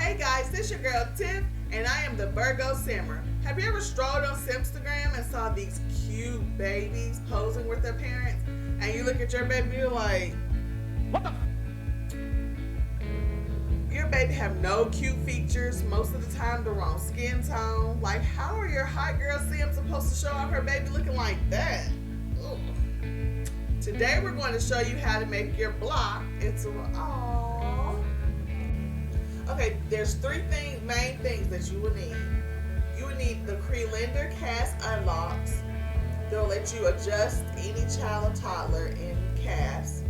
Hey guys, this your girl Tiff, and I am the Virgo Simmer. Have you ever strolled on Simstagram and saw these cute babies posing with their parents, and you look at your baby and you're like, what the? Your baby have no cute features, most of the time the wrong skin tone. Like, how are your hot girl Sims supposed to show off her baby looking like that? Ugh. Today we're going to show you how to make your block into an aww. Okay, there's three main things that you will need. You will need the Crilender CASUnlocks. They'll let you adjust any child or toddler in CAS.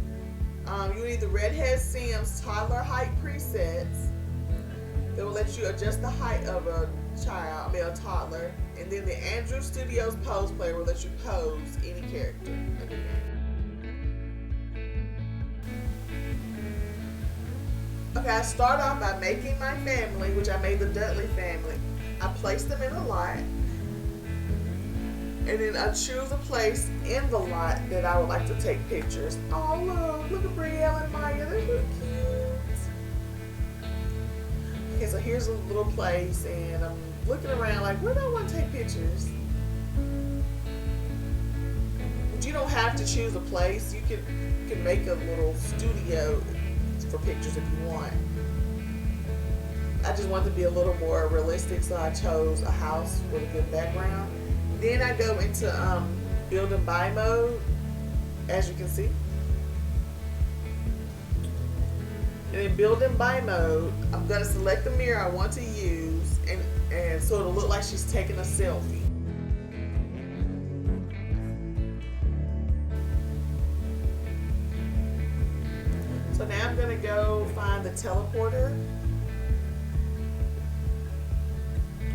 You need the RedHeadSims toddler height presets. They will let you adjust the height of a toddler. And then the Android Studios pose player will let you pose any character in the game. Okay, I start off by making my family, which I made the Dudley family. I place them in a lot, and then I choose a place in the lot that I would like to take pictures. Oh look at Brielle and Maya, they're so cute. Okay, so here's a little place, and I'm looking around like, where do I want to take pictures? But you don't have to choose a place. You can make a little studio for pictures if you want. I just wanted to be a little more realistic, so I chose a house with a good background. Then I go into build and buy mode, as you can see. And in build and buy mode, I'm going to select the mirror I want to use, and so it'll look like she's taking a selfie. So now I'm going to go find the teleporter.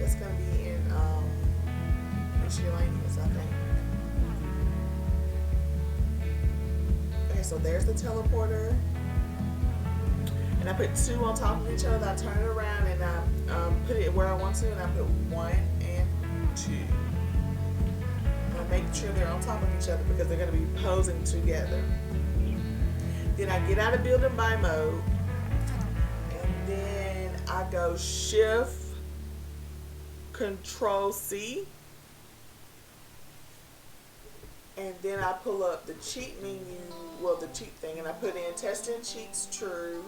That's going to be in miscellaneous, I think. Okay, so there's the teleporter. And I put two on top of each other. I turn it around and I put it where I want to, and I put 1 and 2. And I make sure they're on top of each other because they're going to be posing together. Then I get out of build and buy mode, and then I go Shift Control C, and then I pull up the cheat menu, well, the cheat thing, and I put in testing cheats true,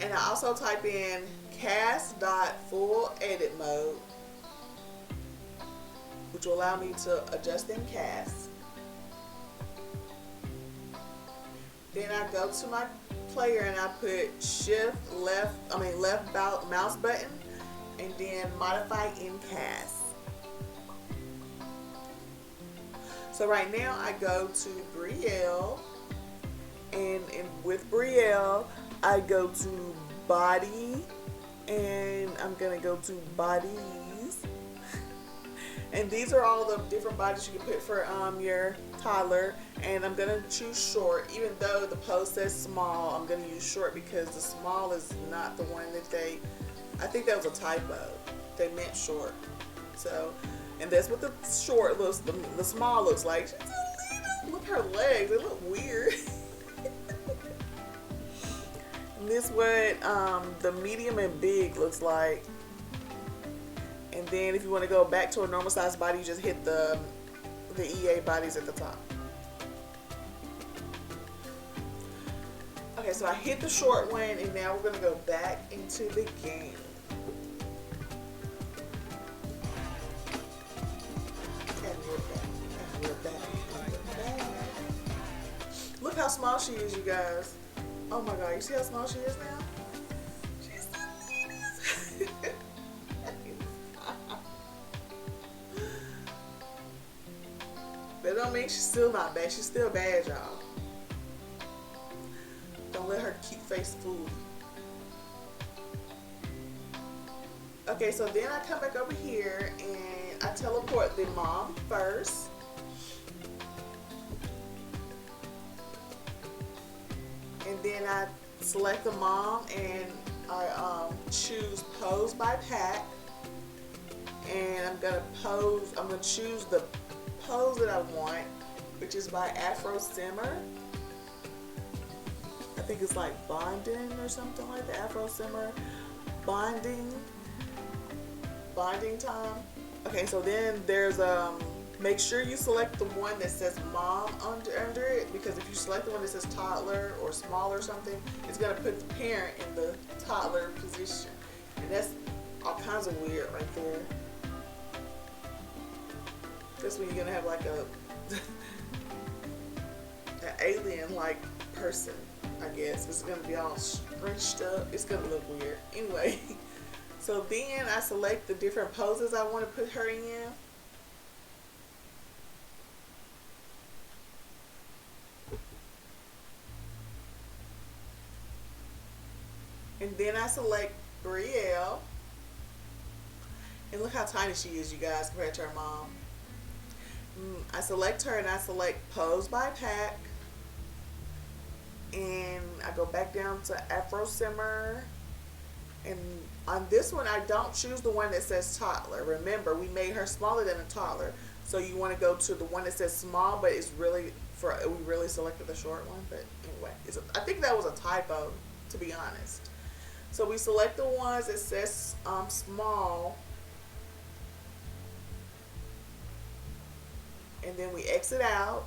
and I also type in CAS.full edit mode, which will allow me to adjust in CAS. Then I go to my player and I put left mouse button, and then modify in CAS. So right now I go to Brielle, and with Brielle I go to body, and I'm gonna go to bodies. And these are all the different bodies you can put for your toddler. And I'm going to choose short. Even though the post says small, I'm going to use short because the small is not the one that I think that was a typo. They meant short. So, and that's what the short looks, the small looks like. She's a little, look at her legs, they look weird. And this is what the medium and big looks like. And then if you want to go back to a normal size body, you just hit the EA bodies at the top. Okay, so I hit the short one, and now we're going to go back into the game. And we're back. Look how small she is, you guys. Oh my god, you see how small she is now? She's the neatest. That don't mean she's still not bad. She's still bad, y'all. Don't let her cute face fool you. Okay, so then I come back over here and I teleport the mom first. And then I select the mom and I choose pose by pack. And I'm gonna choose the pose that I want, which is by Afro Simmer. I think it's like bonding or something like the Afro Simmer bonding time. Okay, so then there's make sure you select the one that says mom under it, because if you select the one that says toddler or small or something, it's gonna put the parent in the toddler position, and that's all kinds of weird right there. That's when you're gonna have like a an alien like person, I guess. It's gonna be all scrunched up. It's gonna look weird. Anyway, so then I select the different poses I want to put her in. And then I select Brielle. And look how tiny she is, you guys, compared to her mom. I select her and I select Pose by Pack. And I go back down to Afro Simmer. And on this one, I don't choose the one that says toddler. Remember, we made her smaller than a toddler. So you want to go to the one that says small, but it's really, we really selected the short one. But anyway, I think that was a typo, to be honest. So we select the ones that says small, and then we exit out.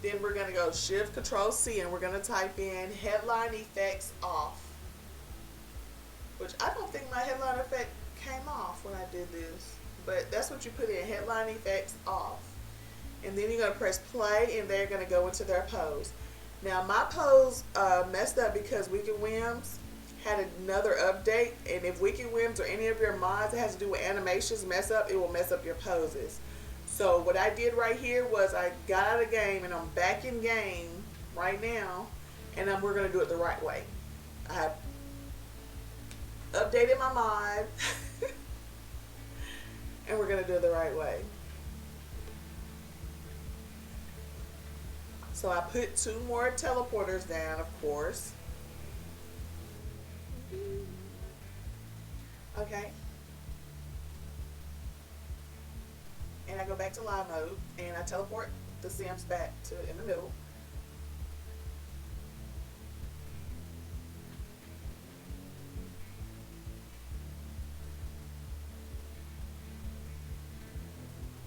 Then we're going to go Shift Control C, and we're going to type in headline effects off, which I don't think my headline effect came off when I did this, but that's what you put in, headline effects off. And then you're going to press play, and they're going to go into their pose. Now my pose messed up because Wicked Whims had another update, and if Wicked Whims or any of your mods that has to do with animations mess up, it will mess up your poses. So what I did right here was I got out of the game, and I'm back in game right now, and we're going to do it the right way. I have updated my mod, and we're going to do it the right way. So I put 2 more teleporters down, of course. Okay. And I go back to live mode, and I teleport the Sims back to in the middle.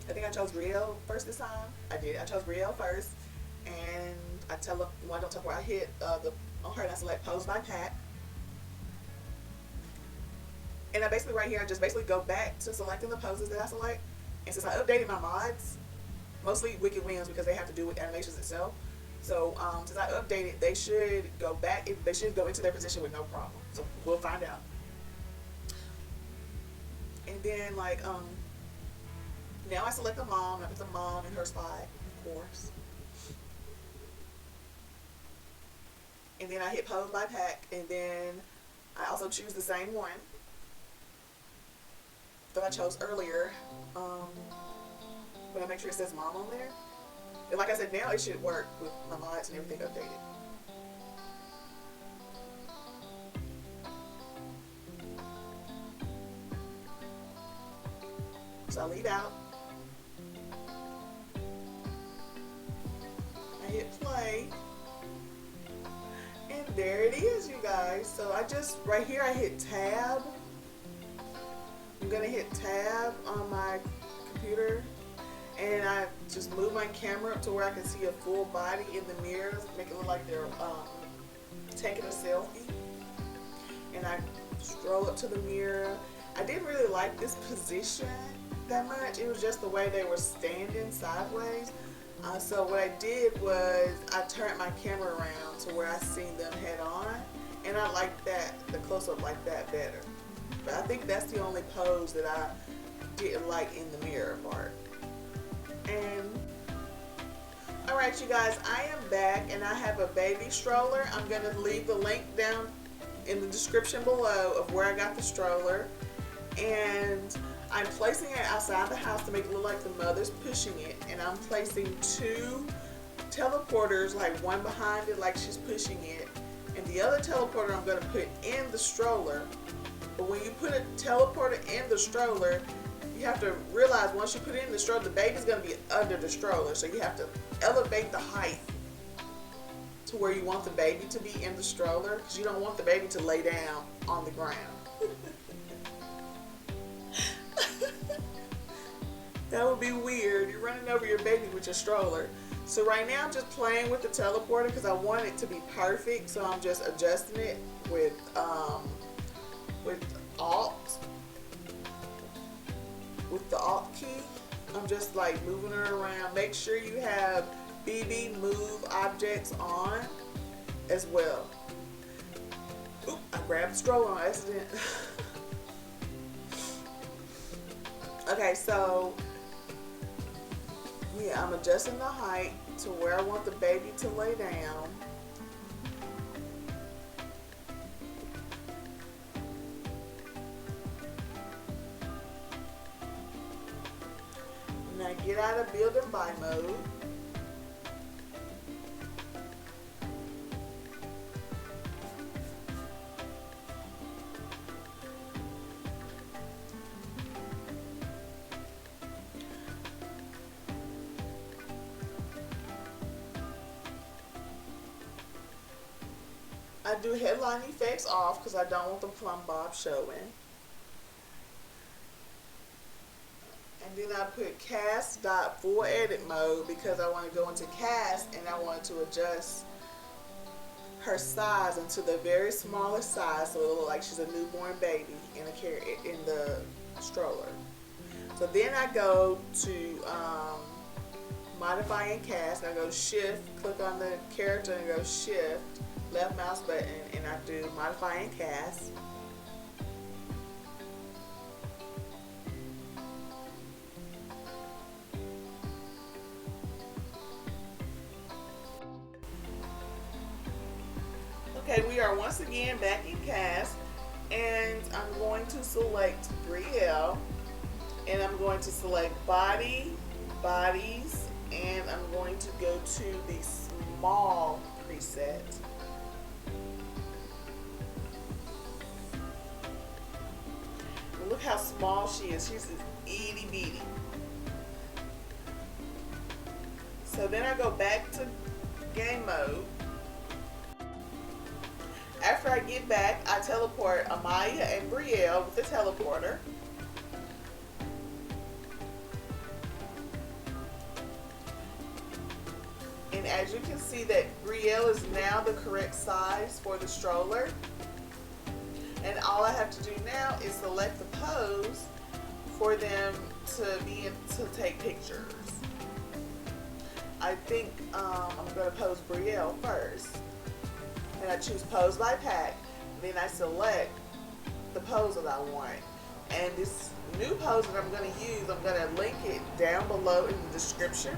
I think I chose Brielle first this time. I did. I chose Brielle first. And I I hit on her, and I select Pose by Pack. And I basically right here, I just basically go back to selecting the poses that I select. And since I updated my mods, mostly Wicked Whims because they have to do with animations itself. So since I updated, they should go back. They should go into their position with no problem. So we'll find out. And then now I select the mom. I put the mom in her spot, of course. And then I hit Pose by Pack, and then I also choose the same one that I chose earlier. But I make sure it says mom on there. And like I said, now it should work with my mods and everything updated. So I leave out. I hit play. And there it is, you guys. So right here I hit tab. I'm gonna hit tab on my computer, and I just move my camera up to where I can see a full body in the mirror, make it look like they're taking a selfie. And I stroll up to the mirror. I didn't really like this position that much. It was just the way they were standing sideways. So what I did was I turned my camera around to where I seen them head on, and I like that, the close-up like that better. But I think that's the only pose that I didn't like in the mirror part. And alright, you guys, I am back, and I have a baby stroller. I'm going to leave the link down in the description below of where I got the stroller. And I'm placing it outside the house to make it look like the mother's pushing it. And I'm placing 2 teleporters, like one behind it like she's pushing it. And the other teleporter I'm going to put in the stroller. But when you put a teleporter in the stroller, you have to realize once you put it in the stroller, the baby's going to be under the stroller. So you have to elevate the height to where you want the baby to be in the stroller, because you don't want the baby to lay down on the ground. That would be weird. You're running over your baby with your stroller. So right now I'm just playing with the teleporter because I want it to be perfect. So I'm just adjusting it with Alt. With the Alt key, I'm just like moving her around. Make sure you have BB move objects on as well. Oop, I grabbed the stroller on accident. Okay, so yeah, I'm adjusting the height to where I want the baby to lay down. Now get out of build and buy mode. I do headline effects off because I don't want the plumb bob showing. And then I put cast.full edit mode because I want to go into cast and I want to adjust her size into the very smallest size so it'll look like she's a newborn baby in the stroller. So then I go to modify and cast. I go shift, click on the character and go shift, left mouse button, and I do modify and cast. Okay, we are once again back in cast, and I'm going to select Brielle, and I'm going to select body, bodies, and I'm going to go to the small preset. And look how small she is. She's itty bitty. So then I go back to game mode. After I get back, I teleport Amaya and Brielle with the teleporter. And as you can see that Brielle is now the correct size for the stroller. And all I have to do now is select the pose for them to be able to take pictures. I think I'm going to pose Brielle first. And I choose pose by pack. Then I select the pose that I want. And this new pose that I'm going to use, I'm going to link it down below in the description.